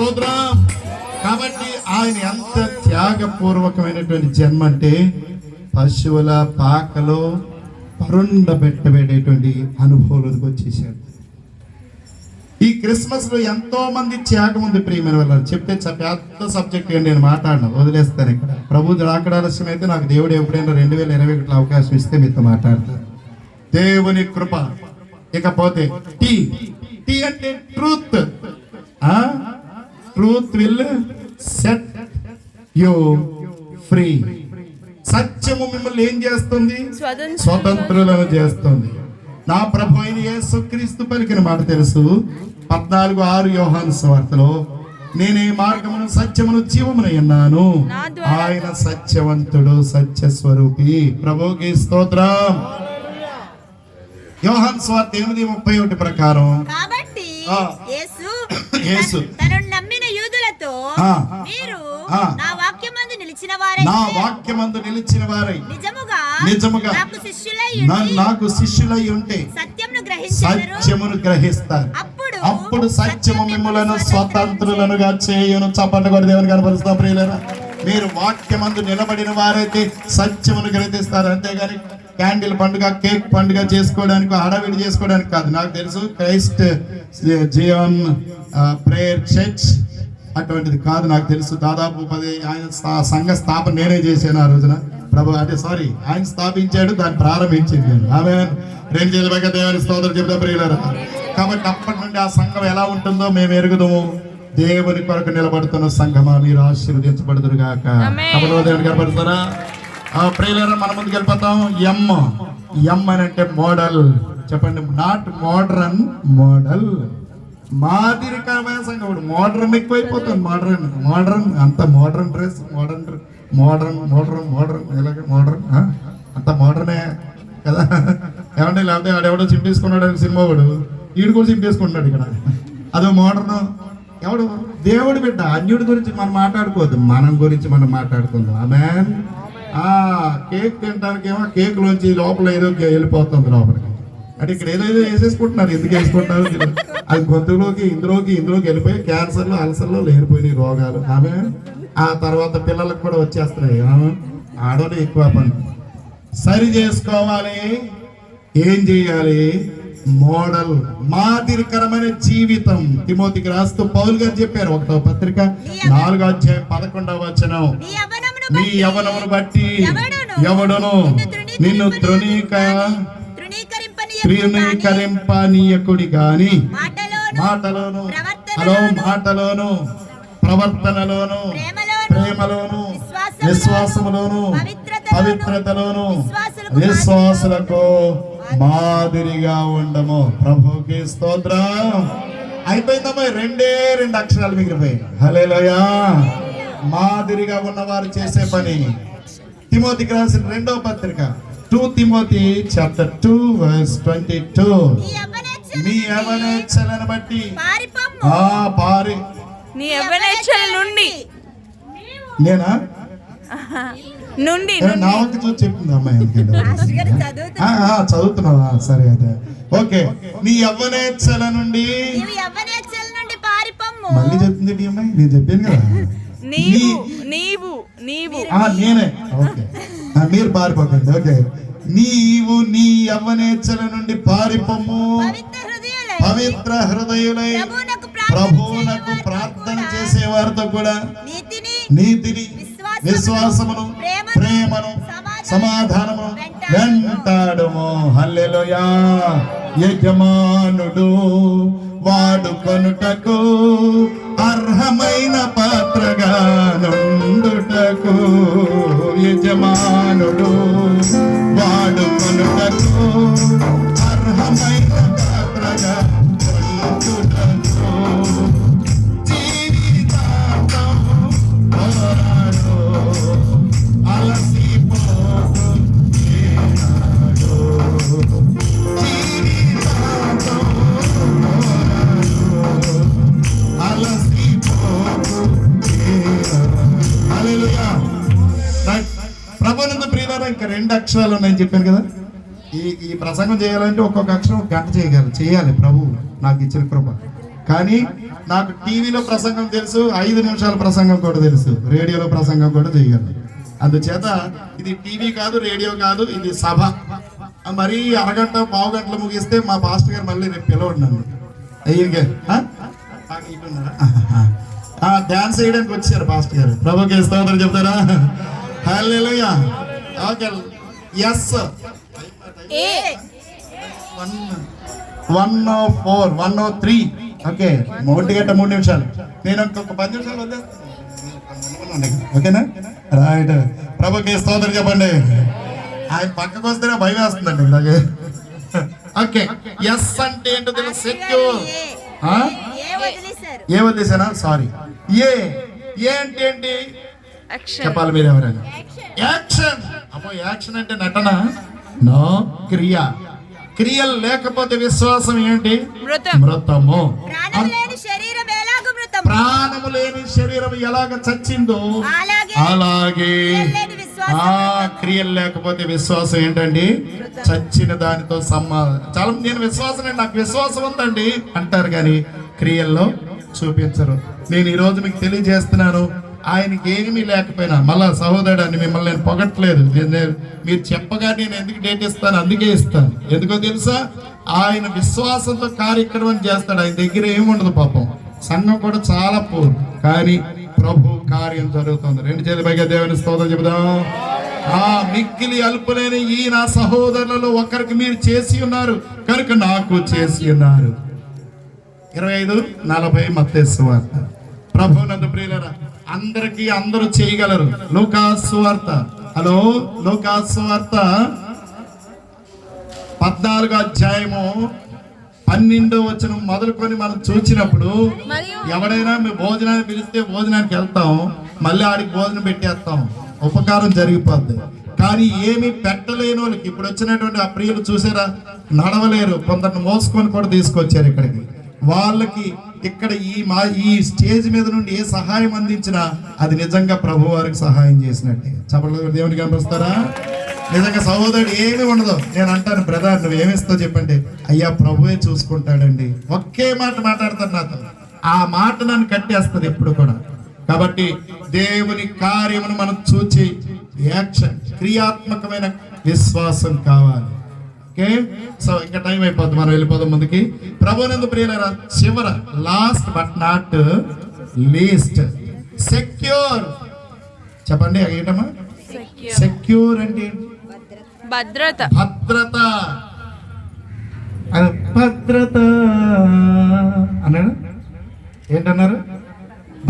స్తోత్రం. కాబట్టి ఆయన ఎంత త్యాగపూర్వకమైనటువంటి జన్మ అంటే పశువుల పాకలో పరుండబెట్టబడేటువంటి అనుభవంలోకి వచ్చేసాడు. ఈ క్రిస్మస్ లో ఎంతో మంది త్యాగం ఉంది ప్రియమైన వాళ్ళు. చెప్తే పెద్ద సబ్జెక్ట్ నేను మాట్లాడను, వదిలేస్తాను. ఇక్కడ ప్రభు రాకడ ఆలస్యం అయితే నాకు దేవుడు ఎప్పుడైనా 2021 అవకాశం ఇస్తే మీతో మాట్లాడతాను. దేవుని కృప. ఇకపోతే టీ టీ అంటే truth. Truth will set you free. సత్యము మిమ్మల్ని ఏం చేస్తుంది? స్వతంత్రులను చేస్తుంది. నా ప్రభు అయిన యేసుక్రీస్తు పలికిన మాట తెలుసు. 14:6 యోహాను సువార్తలో, నేనే మార్గమును సత్యమును జీవమును అన్నాను, ఆయన సత్యవంతుడు సత్య స్వరూపి. ప్రభుకి స్తోత్రం. యోహాను సువార్త 8:31 ప్రకారం కాబట్టి యేసు తనను నమ్మిన యూదులతో మీరు నా వాక్యమందు నిలిచిన వారై నిజముగా నాకు శిష్యులై ఉంటే సత్యమును గ్రహిస్తారు. అప్పుడు సత్యము మిమ్ములను స్వతంత్రులనుగా చేయును. చప్పట్లు కొట్టి దేవుని కనపరుస్తాం. ప్రియులారా, మీరు వాక్యమందు నిలబడిన వారైతే సత్యమును గ్రహిస్తారు. అంతేగాని క్యాండిల్ పండుగ, కేక్ పండుగ చేసుకోవడానికి, హడావిడి చేసుకోవడానికి కాదు. నాకు తెలుసు క్రైస్ట్ జియోన్ ప్రేయర్ చర్చ్ అటువంటిది కాదు. నాకు తెలుసు. దాదాపు 10 ఆయన సంఘ స్థాపన నేనే చేశాను ఆ రోజున. ప్రభు అంటే ఆయన స్థాపించాడు, దాన్ని ప్రారంభించింది. ఆమె 2 చేతుల పైగా దేవుని స్తోత్రం చెప్తా ప్రియులారా. కాబట్టి అప్పటి నుండి ఆ సంఘం ఎలా ఉంటుందో మేము ఎరుగుదాము. దేవుని కొరకు నిలబడుతున్న సంఘమా, మీరు ఆశీర్వదించబడుదురు గాక. దేవుని కనబడుతారా ప్రియులారా? మన ముందుకు వెళ్ళిపోతాం. ఎం అని అంటే మోడల్. చెప్పండి. Not modern, model. మాదిరికరమైన సంఘం. మోడ్రన్ ఎక్కువైపోతుంది. మోడ్రన్ అంత మోడ్రన్ డ్రెస్, మోడ్రన్ ఇలాగే మోడ్రన్ అంత మోడ్రనే కదా. ఏమంటే లేకపోతే ఆడెవడో చింపేసుకున్నాడు అని సినిమా వాడు, వీడు కూడా చింపేసుకుంటున్నాడు ఇక్కడ. అదో మోడ్రన్. ఎవడు? దేవుడి బిడ్డ. అన్యుడి గురించి మనం మాట్లాడుకోవద్దు, మనం గురించి మనం మాట్లాడుకుందాం. ఆమేన్. కేక్ తినడానికి ఏమో కేక్ లోంచి లోపల ఏదో వెళ్ళిపోతుంది లోపలికి. అంటే ఇక్కడ ఏదో వేసేసుకుంటున్నారు. ఎందుకు వేసుకుంటున్నారు? అది గొంతులోకి ఇందులోకి వెళ్ళిపోయి క్యాన్సర్లు, అల్సర్లు లేనిపోయినాయి రోగాలు. ఆమె ఆ తర్వాత పిల్లలకు కూడా వచ్చేస్తున్నాయి. ఆడోనే ఎక్కువ పని. సరి చేసుకోవాలి. ఏం చేయాలి? మోడల్, మాదిరికరమైన జీవితం. తిమోతికి రాస్తూ పౌలు గారు చెప్పారు 1వ పత్రిక 4వ అధ్యాయం 11వ వచనం, నీ యవ్వనమును బట్టి ఎవడును నిన్ను తృణీకరింపనీయకుడి గాని మాటలోను ప్రవర్తనలోను ప్రేమలోను విశ్వాసములోను పవిత్రతలోను విశ్వాసులకు మాదిరిగా ఉండము. ప్రభుకి స్తోత్రం. అయిపోయిందమ్మా. 2 అక్షరాలు మిగిలిపోయాయి. హల్లెలూయా. మాదిరిగా ఉన్నవారు చేసే పని. తిమోతికి రాసిన 2వ పత్రిక 2 తిమోతి చాప్టర్ 2:22, నీ యవ్వనేచ్ఛలను బట్టి నీ యవ్వనేచ్ఛల నేనా నుండి నా వంక చూసి చెప్తుంది అమ్మాయి. చదువుతున్నావా? సరే అయితే ఓకే. నీ యవ్వనేచ్ఛల నుండి మళ్ళీ చెప్తుంది అమ్మాయి. నేను చెప్పాను కదా నీవు నేనే. ఓకే, మీరు పారిపోకండి. ఓకే, నీవు నీ యవ్వనేచ్ఛల నుండి పారిపోము, పవిత్ర హృదయులై ప్రభువునకు ప్రార్థన చేసే వారితో కూడా నీతిని, విశ్వాసమును, ప్రేమను, సమాధానమును వెంటాడుము. హల్లెలూయా. యజమానుడు వాడుకొనుటకు అర్హమైన పాత్రగా నుండుటకు, యజమానుడు వాడుకొనుటకు అర్హమైన పాత్రగా నుండుటకు, జీవితాంతం పోరాడు అలసిపోకు ఏనాడు, జీవితాంతం ప్రభునందు ప్రియులారా, ఇంకా 2 అక్షరాలు ఉన్నాయని చెప్పాను కదా. ఈ ప్రసంగం చేయాలంటే ఒక్కొక్క అక్షరం 1 గంట చేయాలి. ప్రభు నాకు ఇచ్చిన కృప. కానీ నాకు టీవీలో ప్రసంగం తెలుసు, 5 నిమిషాల ప్రసంగం కూడా తెలుసు, రేడియోలో ప్రసంగం కూడా చేయగలను. అందుచేత ఇది టీవీ కాదు, రేడియో కాదు, ఇది సభ. మరీ అరగంట పావు గంటలు ముగిస్తే మా పాస్టర్ గారు మళ్ళీ రేపు పిలవండి నన్ను. డాన్స్ వేయడానికి వచ్చారు పాస్టర్ గారు. ప్రభుకి స్తోత్రం చెప్తారా? హల్లెలూయా. Okay, yes 104 103. ఓకే, 1:03 నిమిషాలు. నేను ఇంకొక 10 నిమిషాలు వదిలేస్తాను. ఓకేనా? రైట్. ప్రభుకి స్తోత్రం చెప్పండి. ఆయన పక్కకు వస్తేనే భయం వేస్తుందండి ఇలాగే. ఓకే, ఎస్ అంటే ఏంటో తెలుసు, సెక్యూర్. ఏ వదిలేసానా? సారీ. ఏ అంటే ఏంటి చెప్పాలి మీరు ఎవరైనా? యాక్షన్. అమ్మో, యాక్షన్ అంటే నటన? నో, క్రియలు లేకపోతే విశ్వాసం ఏంటి? మృతము. ప్రాణము లేని శరీరం ఎలాగ చచ్చిందో అలాగే క్రియలు లేకపోతే విశ్వాసం ఏంటండి? చచ్చిన దానితో చాలా నేను విశ్వాసం, నాకు విశ్వాసం ఉందండి అంటారు కానీ క్రియల్లో చూపించరు. నేను ఈ రోజు మీకు తెలియజేస్తున్నాను, ఆయనకి ఏమీ లేకపోయినా, మళ్ళా సహోదరుడు మిమ్మల్ని నేను పొగట్లేదు, మీరు చెప్పగా నేను ఎందుకు డేట్ ఇస్తాను, అందుకే ఇస్తాను. ఎందుకో తెలుసా? ఆయన విశ్వాసంతో కార్యక్రమం చేస్తాడు. ఆయన దగ్గర ఏముండదు పాపం. సంఘం కూడా చాలా పూర్, కానీ ప్రభు కార్యం జరుగుతుంది. 2 చేతుల పైగా దేవుని స్తోత్రం చెబుదాం. మిక్కిలి అల్పులేని ఈ నా సహోదరులలో ఒకరికి మీరు చేసి ఉన్నారు కనుక నాకు చేసి ఉన్నారు. 25:40 మత్తయి సువార్త. ప్రభువునందు ప్రియులారా, అందరికీ అందరూ చేయగలరు. లూకాసు సువార్త. హలో, లూకాసు సువార్త 14వ అధ్యాయము 12వ వచనం మొదలుకొని మనం చూసినప్పుడు, ఎవడైనా మీ భోజనాన్ని పిలిస్తే భోజనానికి వెళ్తాం, మళ్ళీ ఆడికి భోజనం పెట్టేస్తాం, ఉపకారం జరిగిపోద్ది. కానీ ఏమి పెట్టలేని వాళ్ళకి, ఇప్పుడు వచ్చినటువంటి ఆ ప్రియులు చూసారా, నడవలేరు, కొందరిని మోసుకొని కూడా తీసుకొచ్చారు ఇక్కడికి. వాళ్ళకి ఇక్కడ ఈ స్టేజ్ మీద నుండి ఏ సహాయం అందించినా అది నిజంగా ప్రభు వారికి సహాయం చేసినట్టే. చెప్పలేదు దేవునికి కనిపిస్తారా? నిజంగా సహోదరుడు ఏమి ఉండదు. నేను అంటాను, బ్రదర్ నువ్వు ఏమిస్తావు చెప్పండి, అయ్యా ప్రభువే చూసుకుంటాడండి. ఒకే మాట మాట్లాడతాను నాతో, ఆ మాట నన్ను కట్టేస్తుంది ఎప్పుడు కూడా. కాబట్టి దేవుని కార్యమును మనం చూచి యాక్షన్, క్రియాత్మకమైన విశ్వాసం కావాలి. ఓకే, సో ఇంకా టైం అయిపోద్ది, మనం వెళ్ళిపోదాం ముందుకి. ప్రభువునందు ప్రియులారా, చివర last but not least, secure. చెప్పండి ఏంటమ్మా సెక్యూర్ అంటే? భద్రత. భద్రత అన్నాడు. ఏంటన్నారు?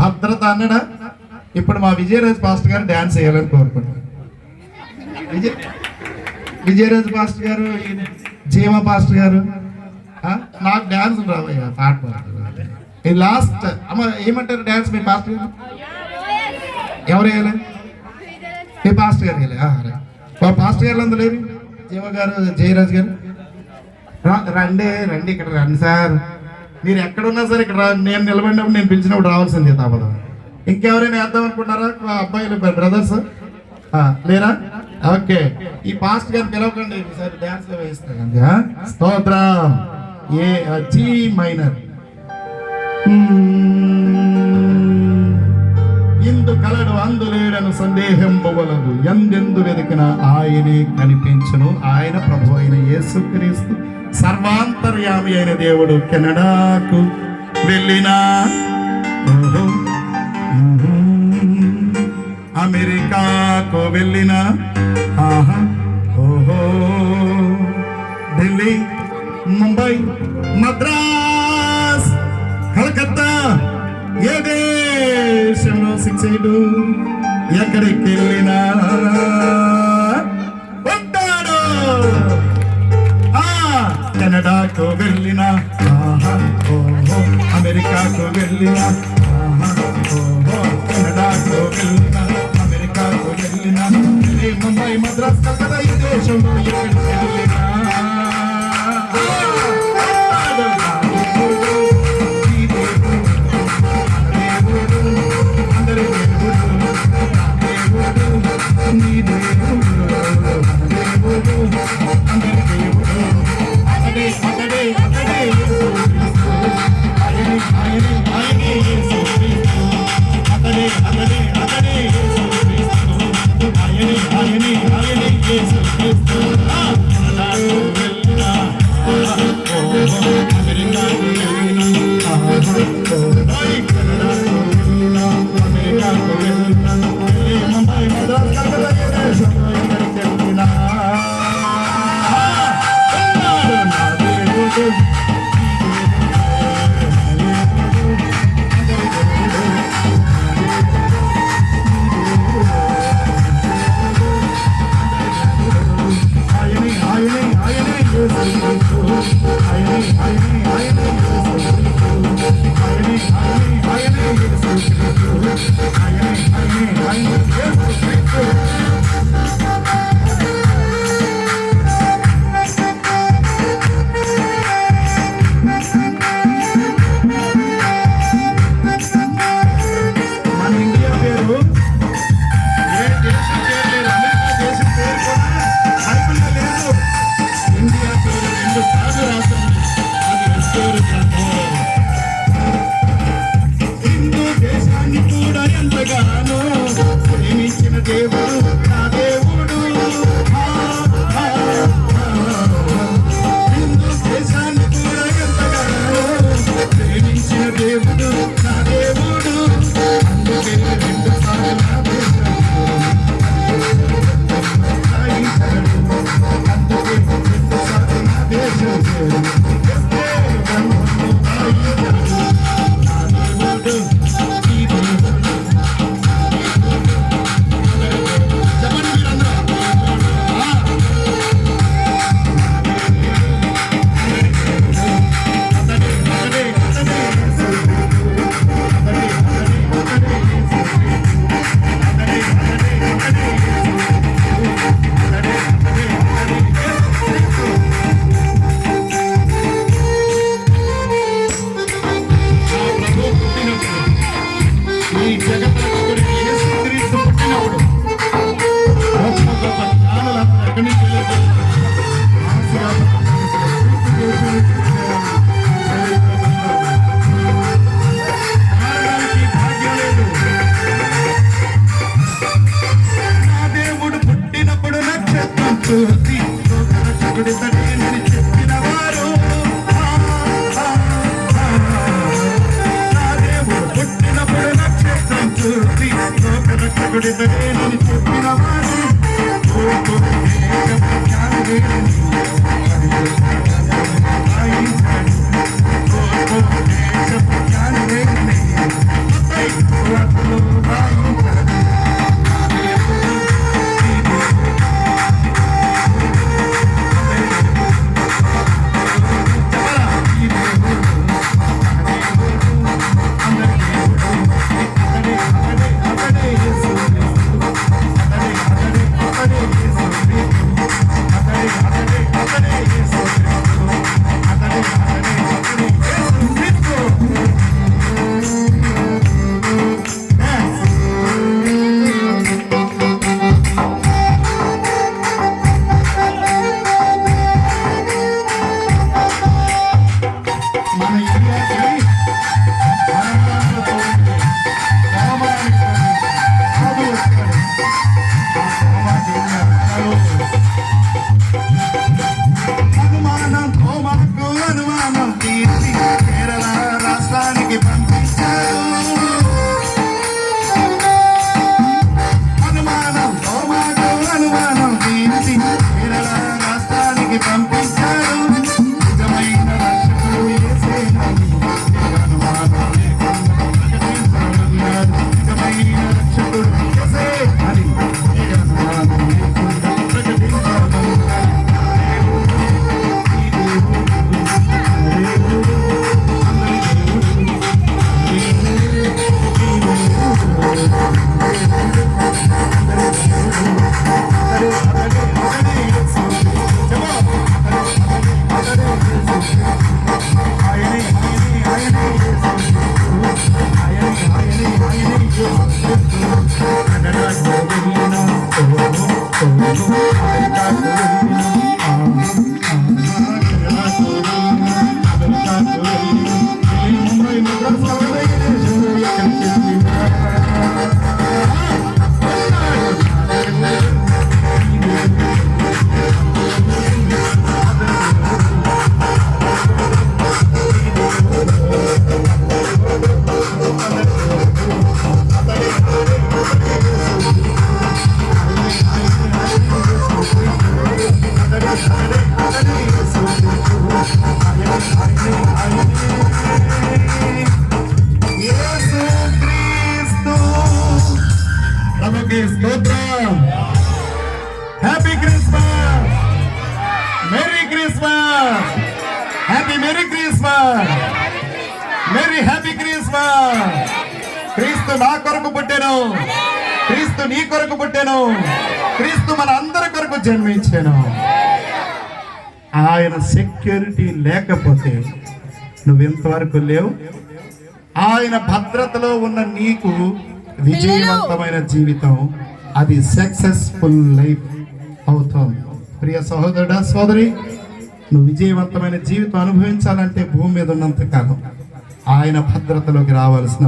భద్రత అన్నాడా? ఇప్పుడు మా విజయరాజ్ పాస్టర్ గారు డాన్స్ వేయాలని కోరుకుంటున్నారు. విజయరాజ్ పాస్టర్ గారు, జీవ పాస్టర్ గారు, నాకు డాన్స్ రావయ్యా, పాట పాడుతున్నారు. ఇది లాస్ట్. అమ్మ ఏమంటారు డాన్స్ మీ పాస్టర్ గారు? ఎవరు వేయాలి? మీ పాస్టర్ గారు వేయాలి. పాస్టర్ గారు అందరూ లేరు. జీవ గారు, జయరాజ్ గారు రండి ఇక్కడ రండి సార్. మీరు ఎక్కడున్నా సరే ఇక్కడ నేను నిలబడినప్పుడు, నేను పిలిచినప్పుడు రావాల్సిందే తాపదం. ఇంకెవరైనా వేద్దాం అనుకుంటున్నారా? అబ్బాయిలు బ్రదర్స్ లేరా? ఓకే, ఈ పాస్టర్ గారిని పిలవకండి, ఈసారి డాన్స్ వేయిస్తాను. స్తోత్రం. G minor. ఇందు కలడు అందులేడను సందేహం బొవలదు, ఎందెందు వెతికిన ఆయనే కనిపించును. ఆయన ప్రభు అయిన యేసుక్రీస్తు సర్వాంతర్యామి అయిన దేవుడు కెనడాకు వెళ్ళినా, అమెరికాకు వెళ్ళినా, ఢిల్లీ, ముంబై, మద్రాస్, కలకత్తా, ఏ దేశంలో 6 ఎక్కడికి వెళ్ళినా ఉంటాడు. కెనడాకు వెళ్ళినా, అమెరికాకు వెళ్ళినా, కెనడాకు వెళ్ళినా, అమెరికాకు వెళ్ళినా, ముంబై, మద్రాస్, కలకత్తా, ఈ దేశంలో ఎక్కడికి వెళ్ళినా ఆయన నా కొరకు పుట్టాను, క్రీస్తు నీ కొరకు పుట్టాను, క్రీస్తు మన అందరి కొరకు జన్మించాను. ఆయన సెక్యూరిటీ లేకపోతే నువ్వు ఇంతవరకు లేవు. ఆయన భద్రతలో ఉన్న నీకు విజయవంతమైన జీవితం, అది సక్సెస్ఫుల్ లైఫ్ అవుతుంది. ప్రియ సహోదరుడా, సోదరి, నువ్వు విజయవంతమైన జీవితం అనుభవించాలంటే భూమి మీద ఉన్నంత కాలం ఆయన భద్రతలోకి రావాల్సిన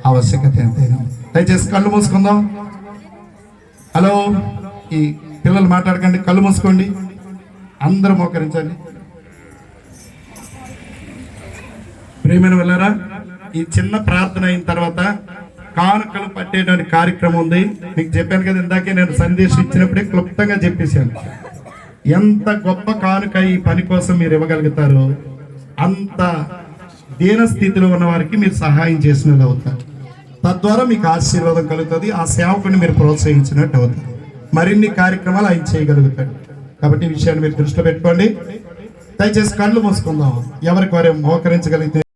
ఆవశ్యకత ఎంతైనా. దయచేసి కళ్ళు మూసుకుందాం. హలో, ఈ పిల్లలు మాట్లాడకండి, కళ్ళు మూసుకోండి, అందరూ మోకరించండి. ప్రియమైన వెళ్ళారా, ఈ చిన్న ప్రార్థన అయిన తర్వాత కానుకలు పట్టేటువంటి కార్యక్రమం ఉంది. మీకు చెప్పాను కదా ఇందాకే, నేను సందేశం ఇచ్చినప్పుడే క్లుప్తంగా చెప్పేశాను. ఎంత గొప్ప కానుక ఈ పని కోసం మీరు ఇవ్వగలుగుతారో అంత దీన స్థితిలో ఉన్న వారికి మీరు సహాయం చేసిన వాళ్ళు అవుతారు. తద్వారా మీకు ఆశీర్వాదం కలుగుతుంది. ఆ సేవకుని మీరు ప్రోత్సహించినట్టు అవుతారు. మరిన్ని కార్యక్రమాలు ఆయన చేయగలుగుతాడు. కాబట్టి ఈ విషయాన్ని మీరు దృష్టిలో పెట్టుకోండి. దయచేసి కళ్ళు మూసుకుందాం. ఎవరికి వారే మోకరించగలిగితే